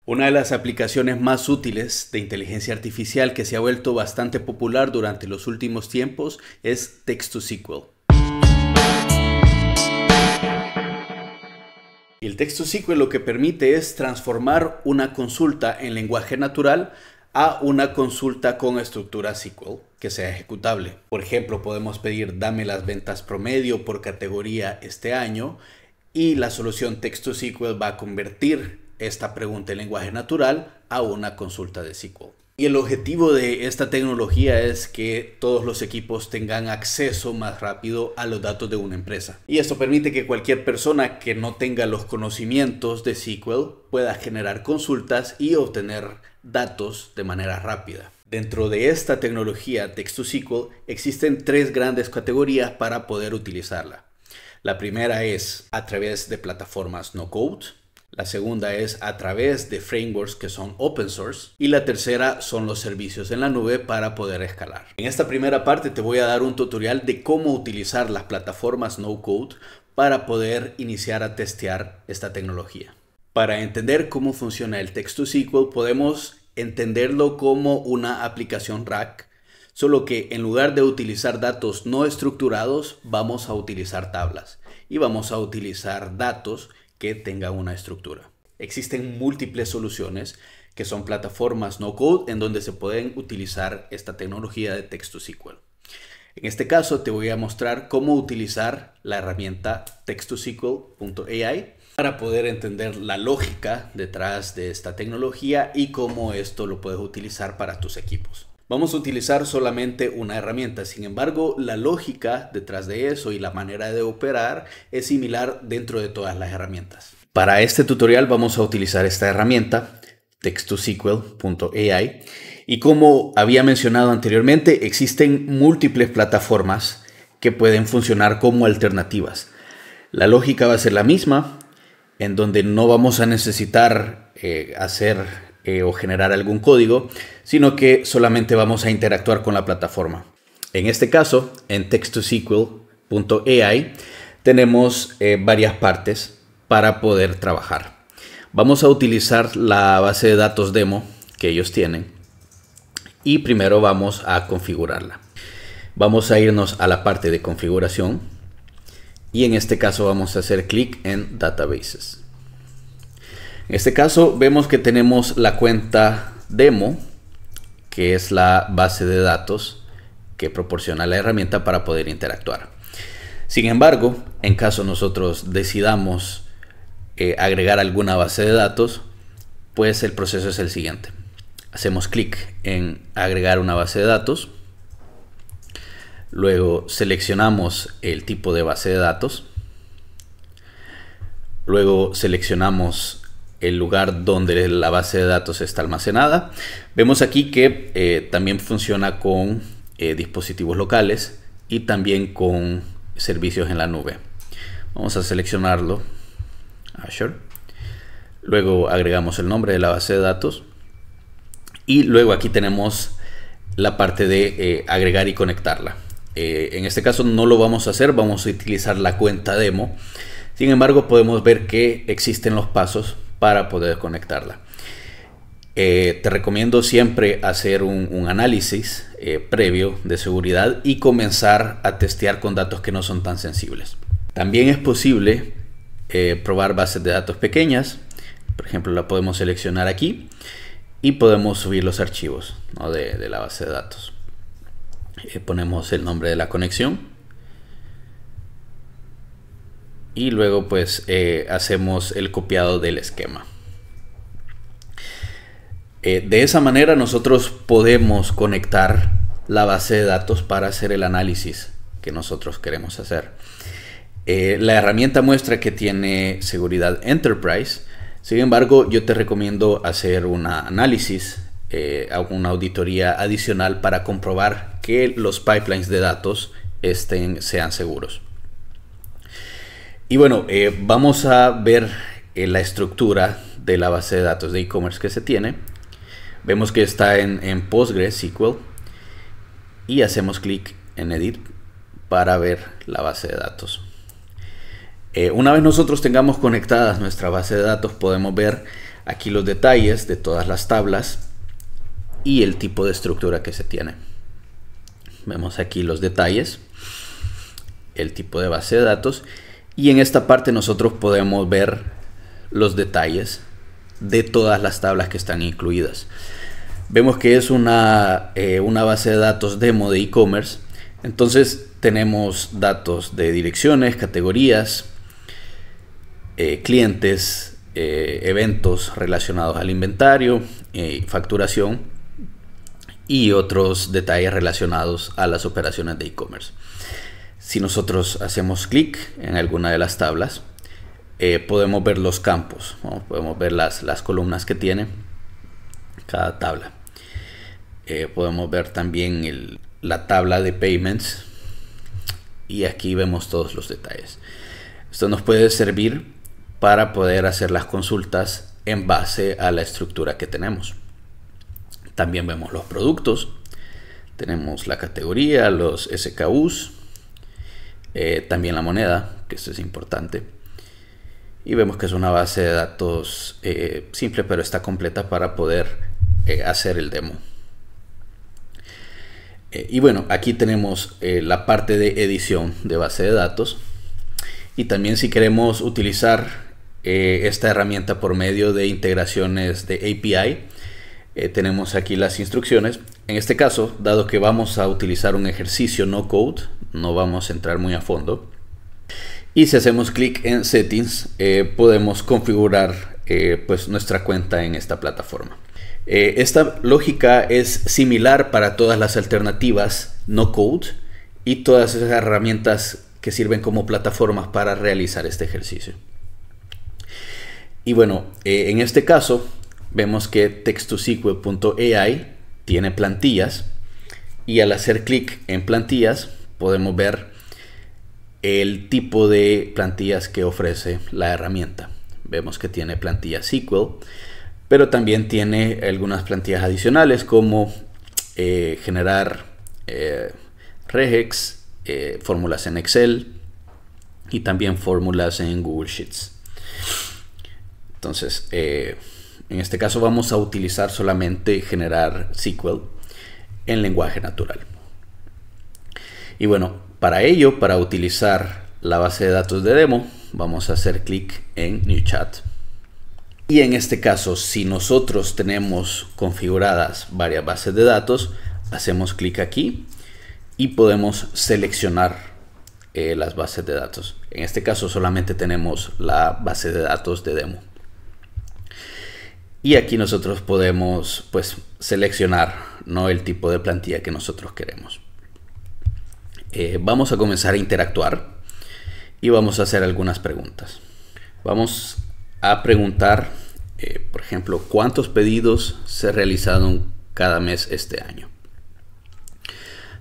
Una de las aplicaciones más útiles de inteligencia artificial que se ha vuelto bastante popular durante los últimos tiempos es Text-to-SQL. El Text-to-SQL lo que permite es transformar una consulta en lenguaje natural a una consulta con estructura SQL que sea ejecutable. Por ejemplo, podemos pedir dame las ventas promedio por categoría este año y la solución Text-to-SQL va a convertir esta pregunta en lenguaje natural a una consulta de SQL. Y el objetivo de esta tecnología es que todos los equipos tengan acceso más rápido a los datos de una empresa. Y esto permite que cualquier persona que no tenga los conocimientos de SQL pueda generar consultas y obtener datos de manera rápida. Dentro de esta tecnología Text-to-SQL existen tres grandes categorías para poder utilizarla. La primera es a través de plataformas no code. La segunda es a través de frameworks que son open source y la tercera son los servicios en la nube para poder escalar. En esta primera parte te voy a dar un tutorial de cómo utilizar las plataformas no code para poder iniciar a testear esta tecnología. Para entender cómo funciona el Text-to-SQL podemos entenderlo como una aplicación RAG, solo que en lugar de utilizar datos no estructurados vamos a utilizar tablas y vamos a utilizar datos que tenga una estructura. Existen múltiples soluciones que son plataformas no code en donde se pueden utilizar esta tecnología de Text-to-SQL. En este caso te voy a mostrar cómo utilizar la herramienta text-to-sql.ai para poder entender la lógica detrás de esta tecnología y cómo esto lo puedes utilizar para tus equipos. Vamos a utilizar solamente una herramienta, sin embargo, la lógica detrás de eso y la manera de operar es similar dentro de todas las herramientas. Para este tutorial vamos a utilizar esta herramienta, text-to-sql.ai, y como había mencionado anteriormente, existen múltiples plataformas que pueden funcionar como alternativas. La lógica va a ser la misma, en donde no vamos a necesitar o generar algún código, sino que solamente vamos a interactuar con la plataforma. En este caso, en text-to-sql.ai tenemos varias partes para poder trabajar. Vamos a utilizar la base de datos demo que ellos tienen y primero vamos a configurarla. Vamos a irnos a la parte de configuración y en este caso vamos a hacer clic en Databases. En este caso vemos que tenemos la cuenta demo, que es la base de datos que proporciona la herramienta para poder interactuar. Sin embargo, en caso nosotros decidamos agregar alguna base de datos, pues el proceso es el siguiente. Hacemos clic en agregar una base de datos, luego seleccionamos el tipo de base de datos, luego seleccionamos el lugar donde la base de datos está almacenada. Vemos aquí que también funciona con dispositivos locales y también con servicios en la nube. Vamos a seleccionarlo, Azure. Luego agregamos el nombre de la base de datos y luego aquí tenemos la parte de agregar y conectarla. En este caso no lo vamos a hacer, vamos a utilizar la cuenta demo. Sin embargo, podemos ver que existen los pasos para poder conectarla. Te recomiendo siempre hacer un análisis previo de seguridad y comenzar a testear con datos que no son tan sensibles. También es posible probar bases de datos pequeñas. Por ejemplo, la podemos seleccionar aquí y podemos subir los archivos, ¿no?, de la base de datos. Ponemos el nombre de la conexión y luego pues hacemos el copiado del esquema. De esa manera nosotros podemos conectar la base de datos para hacer el análisis que nosotros queremos hacer. La herramienta muestra que tiene seguridad Enterprise. Sin embargo, yo te recomiendo hacer un análisis, una auditoría adicional para comprobar que los pipelines de datos sean seguros. Y bueno, vamos a ver la estructura de la base de datos de e-commerce que se tiene. Vemos que está en PostgreSQL y hacemos clic en Edit para ver la base de datos. Una vez nosotros tengamos conectadas nuestra base de datos, podemos ver aquí los detalles de todas las tablas y el tipo de estructura que se tiene. Vemos aquí los detalles, el tipo de base de datos, y en esta parte nosotros podemos ver los detalles de todas las tablas que están incluidas. Vemos que es una base de datos demo de e-commerce. Entonces tenemos datos de direcciones, categorías, clientes, eventos relacionados al inventario, facturación y otros detalles relacionados a las operaciones de e-commerce. Si nosotros hacemos clic en alguna de las tablas, podemos ver los campos, ¿no? Podemos ver las columnas que tiene cada tabla. Podemos ver también la tabla de payments, y aquí vemos todos los detalles. Esto nos puede servir para poder hacer las consultas en base a la estructura que tenemos. También vemos los productos, tenemos la categoría, los SKUs, también la moneda, que esto es importante. Y vemos que es una base de datos simple, pero está completa para poder hacer el demo. Y bueno, aquí tenemos la parte de edición de base de datos. Y también si queremos utilizar esta herramienta por medio de integraciones de API, tenemos aquí las instrucciones. En este caso, dado que vamos a utilizar un ejercicio no code, no vamos a entrar muy a fondo. Y si hacemos clic en Settings, podemos configurar pues nuestra cuenta en esta plataforma. Esta lógica es similar para todas las alternativas no code y todas esas herramientas que sirven como plataformas para realizar este ejercicio. Y bueno, en este caso vemos que text2sql.ai tiene plantillas, y al hacer clic en plantillas podemos ver el tipo de plantillas que ofrece la herramienta. Vemos que tiene plantilla SQL, pero también tiene algunas plantillas adicionales como generar regex, fórmulas en Excel y también fórmulas en Google Sheets. Entonces, en este caso vamos a utilizar solamente generar SQL en lenguaje natural. Y bueno, para ello, para utilizar la base de datos de demo, vamos a hacer clic en New Chat. Y en este caso, si nosotros tenemos configuradas varias bases de datos, hacemos clic aquí y podemos seleccionar las bases de datos. En este caso solamente tenemos la base de datos de demo. Y aquí nosotros podemos pues seleccionar, ¿no?, el tipo de plantilla que nosotros queremos. Vamos a comenzar a interactuar y vamos a hacer algunas preguntas. Vamos a preguntar, por ejemplo, ¿cuántos pedidos se realizaron cada mes este año?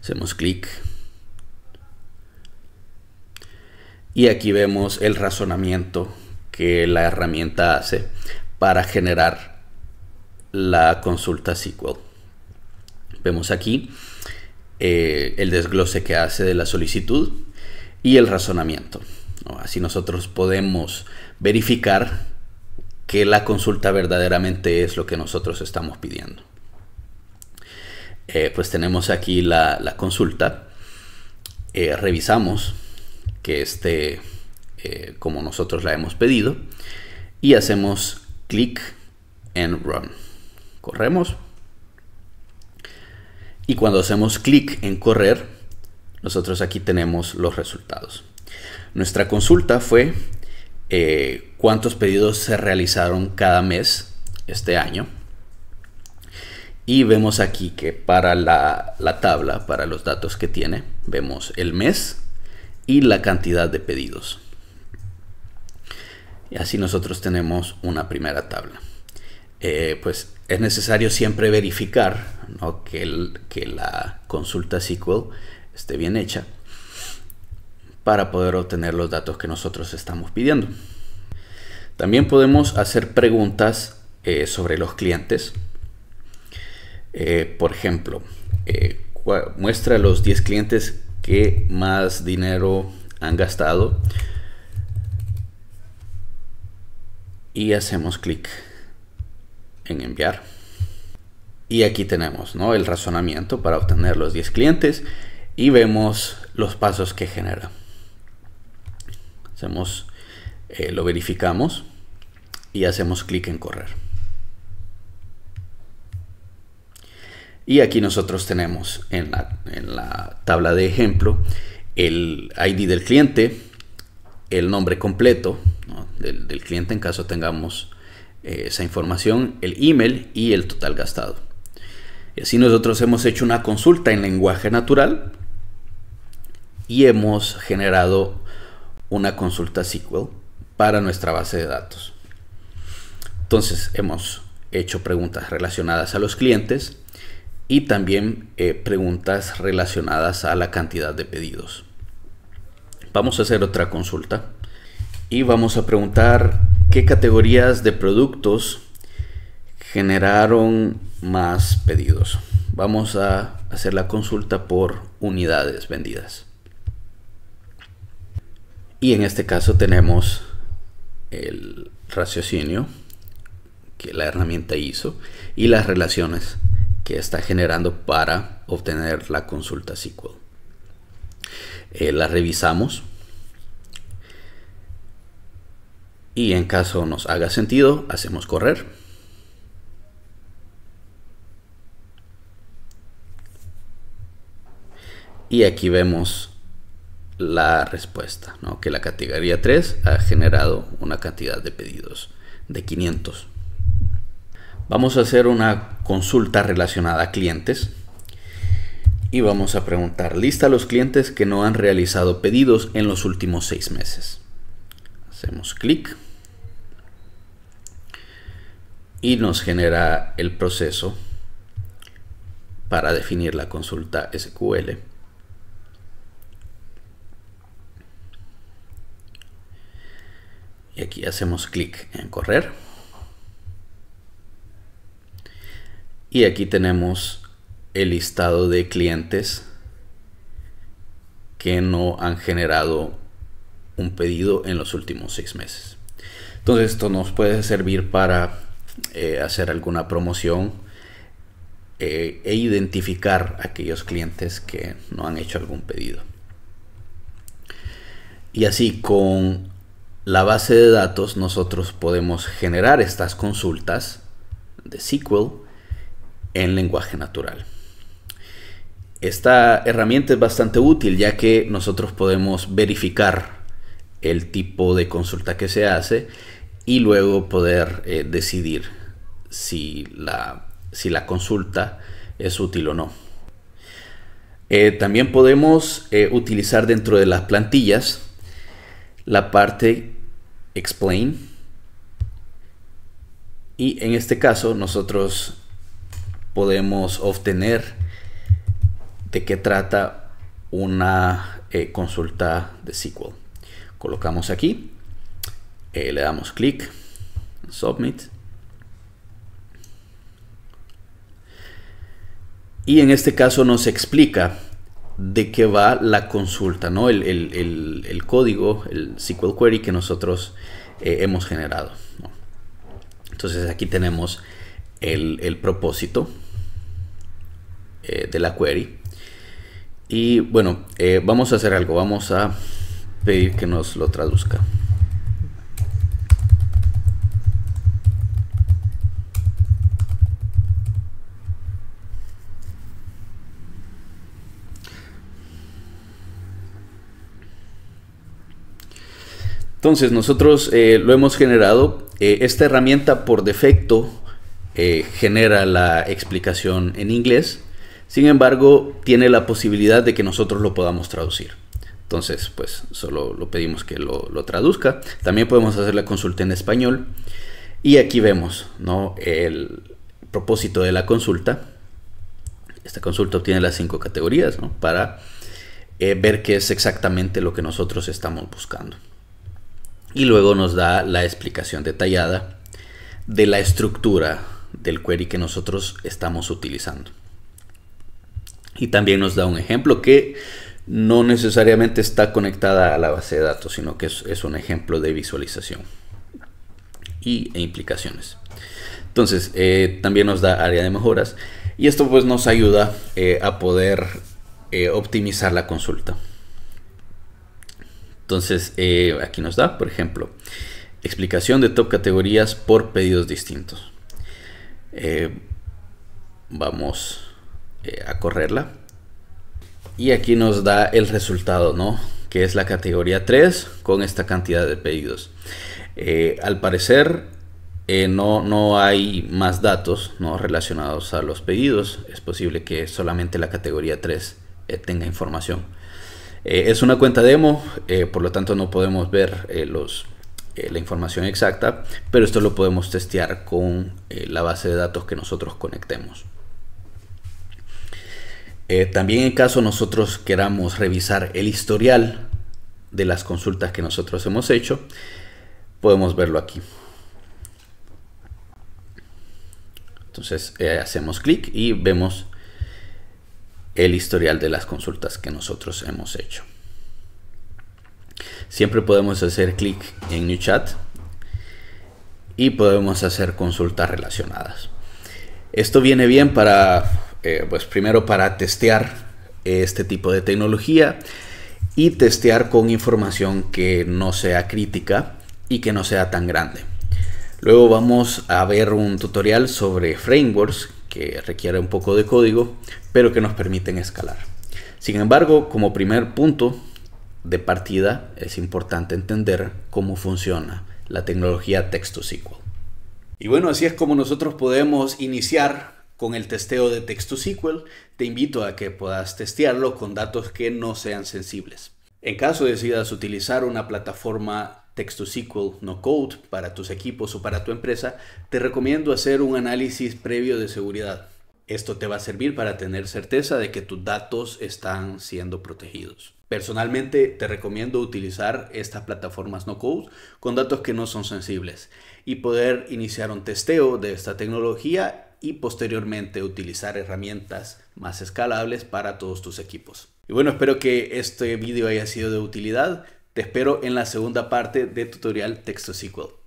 Hacemos clic. Y aquí vemos el razonamiento que la herramienta hace para generar la consulta SQL. Vemos aquí el desglose que hace de la solicitud y el razonamiento, ¿no? Así nosotros podemos verificar que la consulta verdaderamente es lo que nosotros estamos pidiendo. Pues tenemos aquí la consulta. Revisamos que esté como nosotros la hemos pedido y hacemos clic en Run. Corremos. Y cuando hacemos clic en correr, nosotros aquí tenemos los resultados. Nuestra consulta fue cuántos pedidos se realizaron cada mes este año. Y vemos aquí que para la tabla, para los datos que tiene, vemos el mes y la cantidad de pedidos. Y así nosotros tenemos una primera tabla. Pues es necesario siempre verificar, ¿no?, que la consulta SQL esté bien hecha para poder obtener los datos que nosotros estamos pidiendo. También podemos hacer preguntas sobre los clientes. Por ejemplo, muestra los 10 clientes que más dinero han gastado y hacemos clic en enviar. Y aquí tenemos, ¿no?, el razonamiento para obtener los 10 clientes y vemos los pasos que genera. Lo verificamos y hacemos clic en correr. Y aquí nosotros tenemos en la tabla de ejemplo el ID del cliente, el nombre completo, ¿no?, del cliente en caso tengamos esa información, el email y el total gastado. Y así nosotros hemos hecho una consulta en lenguaje natural y hemos generado una consulta SQL para nuestra base de datos. Entonces hemos hecho preguntas relacionadas a los clientes y también preguntas relacionadas a la cantidad de pedidos. Vamos a hacer otra consulta y vamos a preguntar qué categorías de productos generaron más pedidos. Vamos a hacer la consulta por unidades vendidas. Y en este caso tenemos el raciocinio que la herramienta hizo y las relaciones que está generando para obtener la consulta SQL. La revisamos y en caso nos haga sentido hacemos correr. Y aquí vemos la respuesta, ¿no?, que la categoría 3 ha generado una cantidad de pedidos de 500. Vamos a hacer una consulta relacionada a clientes y vamos a preguntar: lista los clientes que no han realizado pedidos en los últimos 6 meses. Hacemos clic y nos genera el proceso para definir la consulta SQL. Y aquí hacemos clic en correr. Y aquí tenemos el listado de clientes que no han generado un pedido en los últimos 6 meses. Entonces esto nos puede servir para hacer alguna promoción e identificar aquellos clientes que no han hecho algún pedido. Y así con la base de datos nosotros podemos generar estas consultas de SQL en lenguaje natural. Esta herramienta es bastante útil ya que nosotros podemos verificar el tipo de consulta que se hace y luego poder decidir si la consulta es útil o no. También podemos utilizar dentro de las plantillas la parte explain, y en este caso nosotros podemos obtener de qué trata una consulta de SQL. Colocamos aquí, le damos clic, submit, y en este caso nos explica de qué va la consulta, ¿no? El código, el SQL query que nosotros hemos generado, ¿no? Entonces aquí tenemos el propósito de la query. Y bueno, vamos a hacer algo, vamos a pedir que nos lo traduzca. Entonces nosotros lo hemos generado. Esta herramienta por defecto genera la explicación en inglés. Sin embargo, tiene la posibilidad de que nosotros lo podamos traducir. Entonces, pues solo lo pedimos que lo traduzca. También podemos hacer la consulta en español. Y aquí vemos, ¿no?, el propósito de la consulta. Esta consulta obtiene las 5 categorías, ¿no?, para ver qué es exactamente lo que nosotros estamos buscando. Y luego nos da la explicación detallada de la estructura del query que nosotros estamos utilizando. Y también nos da un ejemplo que no necesariamente está conectada a la base de datos, sino que es un ejemplo de visualización e implicaciones. Entonces, también nos da área de mejoras y esto pues nos ayuda a poder optimizar la consulta. Entonces, aquí nos da, por ejemplo, explicación de top categorías por pedidos distintos. Vamos a correrla y aquí nos da el resultado, ¿no? Que es la categoría 3 con esta cantidad de pedidos. Al parecer no hay más datos, ¿no?, relacionados a los pedidos. Es posible que solamente la categoría 3 tenga información. Es una cuenta demo, por lo tanto no podemos ver la información exacta, pero esto lo podemos testear con la base de datos que nosotros conectemos. También en caso nosotros queramos revisar el historial de las consultas que nosotros hemos hecho, podemos verlo aquí. Entonces hacemos clic y vemos el historial de las consultas que nosotros hemos hecho. Siempre podemos hacer clic en New Chat y podemos hacer consultas relacionadas. Esto viene bien para, pues primero para testear este tipo de tecnología y testear con información que no sea crítica y que no sea tan grande. Luego vamos a ver un tutorial sobre frameworks que requiere un poco de código, pero que nos permiten escalar. Sin embargo, como primer punto de partida, es importante entender cómo funciona la tecnología Text-to-SQL. Y bueno, así es como nosotros podemos iniciar con el testeo de Text-to-SQL. Te invito a que puedas testearlo con datos que no sean sensibles. En caso decidas utilizar una plataforma Text-to-SQL no code para tus equipos o para tu empresa, te recomiendo hacer un análisis previo de seguridad. Esto te va a servir para tener certeza de que tus datos están siendo protegidos. Personalmente te recomiendo utilizar estas plataformas no code con datos que no son sensibles y poder iniciar un testeo de esta tecnología y posteriormente utilizar herramientas más escalables para todos tus equipos. Y bueno, espero que este video haya sido de utilidad. Te espero en la segunda parte de tutorial Text-to-SQL.